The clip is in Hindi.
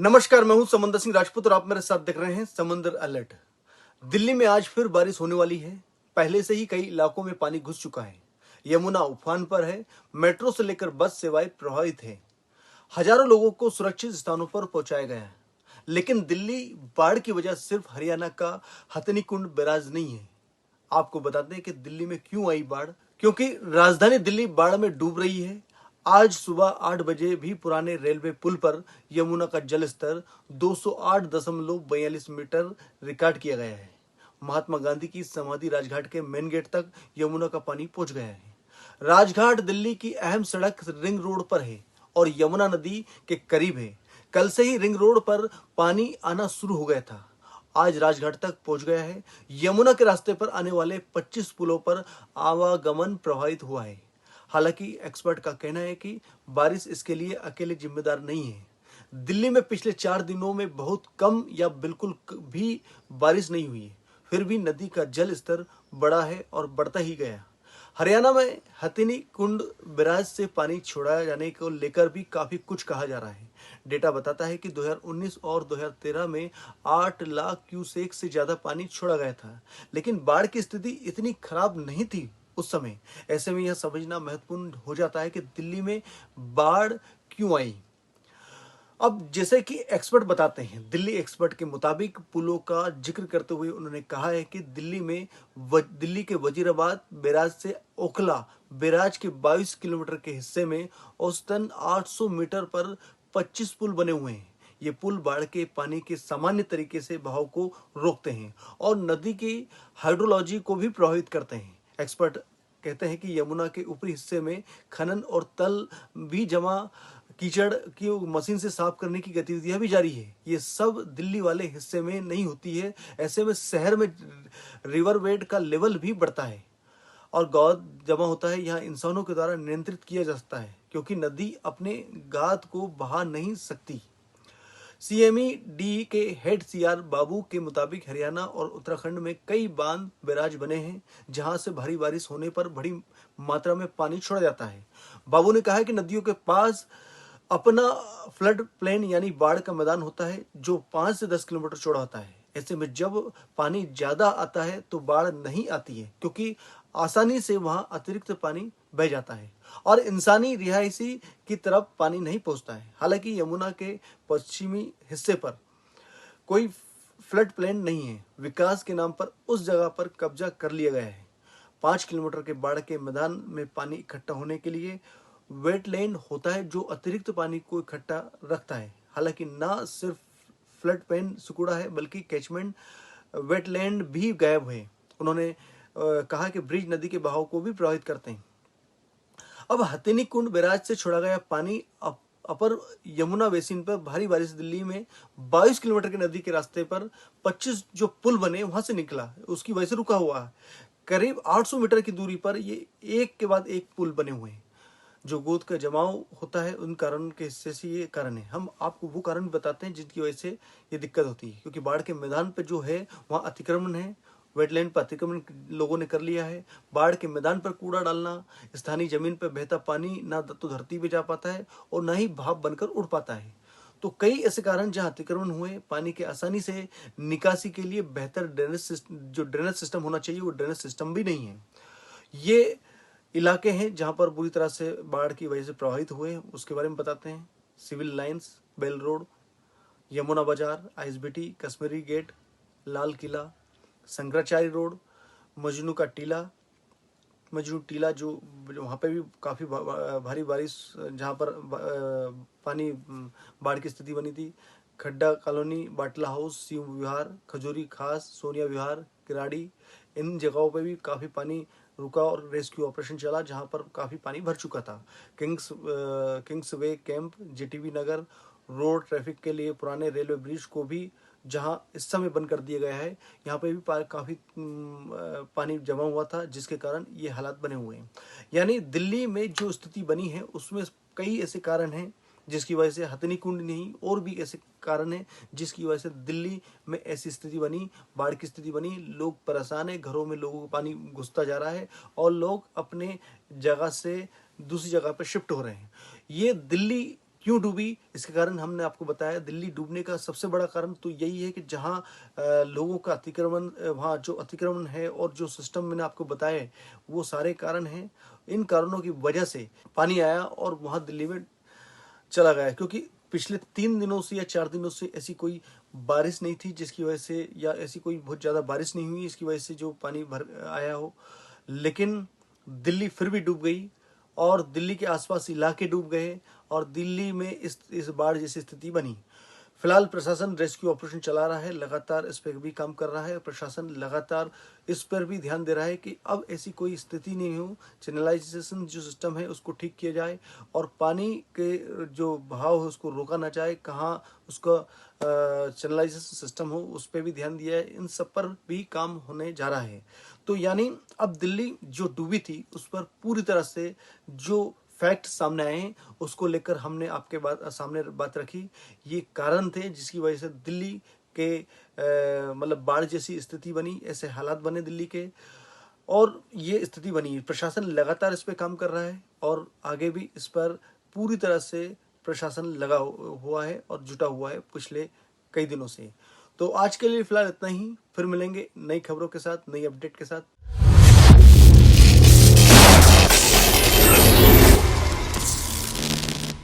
नमस्कार, मैं हूं समंदर सिंह राजपूत और आप मेरे साथ देख रहे हैं समंदर अलर्ट। दिल्ली में आज फिर बारिश होने वाली है। पहले से ही कई इलाकों में पानी घुस चुका है। यमुना उफान पर है। मेट्रो से लेकर बस सेवाएं प्रभावित है। हजारों लोगों को सुरक्षित स्थानों पर पहुंचाया गया है। लेकिन दिल्ली बाढ़ की वजह सिर्फ हरियाणा का हथनीकुंड बैराज नहीं है। आपको बताते हैं कि दिल्ली में क्यों आई बाढ़। क्योंकि राजधानी दिल्ली बाढ़ में डूब रही है। आज सुबह 8 बजे भी पुराने रेलवे पुल पर यमुना का जल स्तर 208.42 मीटर रिकॉर्ड किया गया है। महात्मा गांधी की समाधि राजघाट के मेन गेट तक यमुना का पानी पहुंच गया है। राजघाट दिल्ली की अहम सड़क रिंग रोड पर है और यमुना नदी के करीब है। कल से ही रिंग रोड पर पानी आना शुरू हो गया था। आज राजघाट तक पहुंच गया है। यमुना के रास्ते पर आने वाले 25 पुलों पर आवागमन प्रभावित हुआ है। हालांकि एक्सपर्ट का कहना है कि बारिश इसके लिए अकेले जिम्मेदार नहीं है। दिल्ली में पिछले 4 दिनों में बहुत कम या बिल्कुल भी बारिश नहीं हुई है। फिर भी नदी का जल स्तर बढ़ा है और बढ़ता ही गया। हरियाणा में हथिनी कुंड बैराज से पानी छोड़ा जाने को लेकर भी काफी कुछ कहा जा रहा है। डेटा बताता है कि 2019 और 2013 में 8 लाख क्यूसेक से ज्यादा पानी छोड़ा गया था। लेकिन बाढ़ की स्थिति इतनी खराब नहीं थी उस समय। ऐसे में यह समझना महत्वपूर्ण हो जाता है कि दिल्ली में बाढ़ क्यों आई। अब जैसे कि एक्सपर्ट बताते हैं, दिल्ली एक्सपर्ट के मुताबिक पुलों का जिक्र करते हुए उन्होंने कहा है कि दिल्ली के वजीराबाद बैराज से ओखला बैराज के 22 किलोमीटर के हिस्से में औसतन 800 मीटर पर 25 पुल बने हुए हैं। ये पुल बाढ़ के पानी के सामान्य तरीके से बहाव को रोकते हैं और नदी की हाइड्रोलॉजी को भी प्रभावित करते हैं। एक्सपर्ट कहते हैं कि यमुना के ऊपरी हिस्से में खनन और तल भी जमा कीचड़ की मशीन से साफ करने की गतिविधियां भी जारी है। ये सब दिल्ली वाले हिस्से में नहीं होती है। ऐसे में शहर में रिवर बेड का लेवल भी बढ़ता है और गाद जमा होता है। यहाँ इंसानों के द्वारा नियंत्रित किया जा सकता है क्योंकि नदी अपने गाद को बहा नहीं सकती। सीएमई के हेड सीआर बाबू के मुताबिक हरियाणा और उत्तराखंड में कई बांध बैराज बने हैं जहां से भारी बारिश होने पर बड़ी मात्रा में पानी छोड़ा जाता है। बाबू ने कहा कि नदियों के पास अपना फ्लड प्लेन यानी बाढ़ का मैदान होता है जो 5 से 10 किलोमीटर चौड़ा होता है। ऐसे में जब पानी ज्यादा आता है तो बाढ़ नहीं आती है क्योंकि आसानी से वहां अतिरिक्त पानी बह जाता है और इंसानी रिहायशी की तरफ पानी नहीं पहुंचता है। हालांकि यमुना के पश्चिमी हिस्से पर कोई फ्लड प्लेन नहीं है। विकास के नाम पर उस जगह पर कब्जा कर लिया गया है। 5 किलोमीटर के बाढ़ के मैदान में पानी इकट्ठा होने के लिए वेटलैंड होता है जो अतिरिक्त पानी को इकट्ठा रखता है। हालांकि ना सिर्फ फ्लड प्लेन सिकुड़ा है बल्कि कैचमेंट वेटलैंड भी गायब है। उन्होंने कहा कि ब्रिज नदी के बहाव को भी प्रभावित करते हैं। अब हथिनी कुंड बैराज से छोड़ा गया पानी अपर यमुना बेसिन पर भारी बारिश दिल्ली में 22 किलोमीटर की नदी के रास्ते पर 25 जो पुल बने वहां से निकला, उसकी वजह से रुका हुआ है। करीब 800 मीटर की दूरी पर ये एक के बाद एक पुल बने हुए हैं। जो गोद का जमाव होता है उन कारण के हिस्से से ये कारण है। हम आपको वो कारण भी बताते हैं जिनकी वजह से ये दिक्कत होती है क्योंकि बाढ़ के मैदान पे जो है वहाँ अतिक्रमण है। वेटलैंड पर अतिक्रमण लोगों ने कर लिया है। बाढ़ के मैदान पर कूड़ा डालना, स्थानीय जमीन पर बहता पानी ना तो धरती पे जा पाता है और ना ही भाप बनकर उड़ पाता है। तो कई ऐसे कारण जहां अतिक्रमण हुए, पानी के आसानी से निकासी के लिए बेहतर ड्रेनेज सिस्टम होना चाहिए वो ड्रेनेज सिस्टम भी नहीं है। ये इलाके हैं जहां पर बुरी तरह से बाढ़ की वजह से प्रभावित हुए, उसके बारे में बताते हैं। Civil Lines, Bela Road, Yamuna Bazar, ISBT, Kashmiri Gate, Lal Qila, Shankaracharya Road, Majnu ka Tila, Majnu टीला जो वहाँ पे भी काफ़ी भारी बारिश जहाँ पर पानी बाढ़ की स्थिति बनी थी। खड्डा कॉलोनी, बाटला हाउस, शिव विहार, खजूरी खास, सोनिया विहार, किराड़ी, इन जगहों पे भी काफ़ी पानी रुका और रेस्क्यू ऑपरेशन चला जहाँ पर काफ़ी पानी भर चुका था। किंग्स वे कैंप, जेटीवी नगर रोड ट्रैफिक के लिए पुराने रेलवे ब्रिज को भी जहां इस समय बंद कर दिया गया है, यहाँ पे भी काफ़ी पानी जमा हुआ था जिसके कारण ये हालात बने हुए हैं। यानी दिल्ली में जो स्थिति बनी है उसमें कई ऐसे कारण हैं जिसकी वजह से हथिनी कुंड नहीं और भी ऐसे कारण हैं जिसकी वजह से दिल्ली में ऐसी स्थिति बनी, बाढ़ की स्थिति बनी। लोग परेशान है, घरों में लोगों को पानी घुसता जा रहा है और लोग अपने जगह से दूसरी जगह पर शिफ्ट हो रहे हैं। ये दिल्ली क्यों डूबी, इसके कारण हमने आपको बताया। दिल्ली डूबने का सबसे बड़ा कारण तो यही है कि जहाँ लोगों का अतिक्रमण, वहाँ जो अतिक्रमण है और जो सिस्टम मैंने आपको बताए, वो सारे कारण हैं। इन कारणों की वजह से पानी आया और वहाँ दिल्ली में चला गया, क्योंकि पिछले 3 दिनों से या 4 दिनों से ऐसी कोई बारिश नहीं थी जिसकी वजह से, या ऐसी कोई बहुत ज़्यादा बारिश नहीं हुई इसकी वजह से जो पानी भर आया हो। लेकिन दिल्ली फिर भी डूब गई और दिल्ली के आसपास इलाके डूब गए और दिल्ली में इस बाढ़ जैसी स्थिति बनी। फिलहाल प्रशासन रेस्क्यू ऑपरेशन चला रहा है, लगातार इस पर भी काम कर रहा है। प्रशासन लगातार इस पर भी ध्यान दे रहा है कि अब ऐसी कोई स्थिति नहीं हो, चैनलाइजेशन जो सिस्टम है उसको ठीक किया जाए और पानी के जो बहाव है उसको रोका ना जाए, कहाँ उसका चैनलाइजेशन सिस्टम हो उस पर भी ध्यान दिया है। इन सब पर भी काम होने जा रहा है। तो यानी अब दिल्ली जो डूबी थी उस पर पूरी तरह से जो फैक्ट सामने आए हैं उसको लेकर हमने आपके सामने बात रखी। ये कारण थे जिसकी वजह से दिल्ली के मतलब बाढ़ जैसी स्थिति बनी, ऐसे हालात बने दिल्ली के, और ये स्थिति बनी। प्रशासन लगातार इस पे काम कर रहा है और आगे भी इस पर पूरी तरह से प्रशासन लगा हुआ है और जुटा हुआ है पिछले कई दिनों से। तो आज के लिए फिलहाल इतना ही, फिर मिलेंगे नई खबरों के साथ, नई अपडेट के साथ।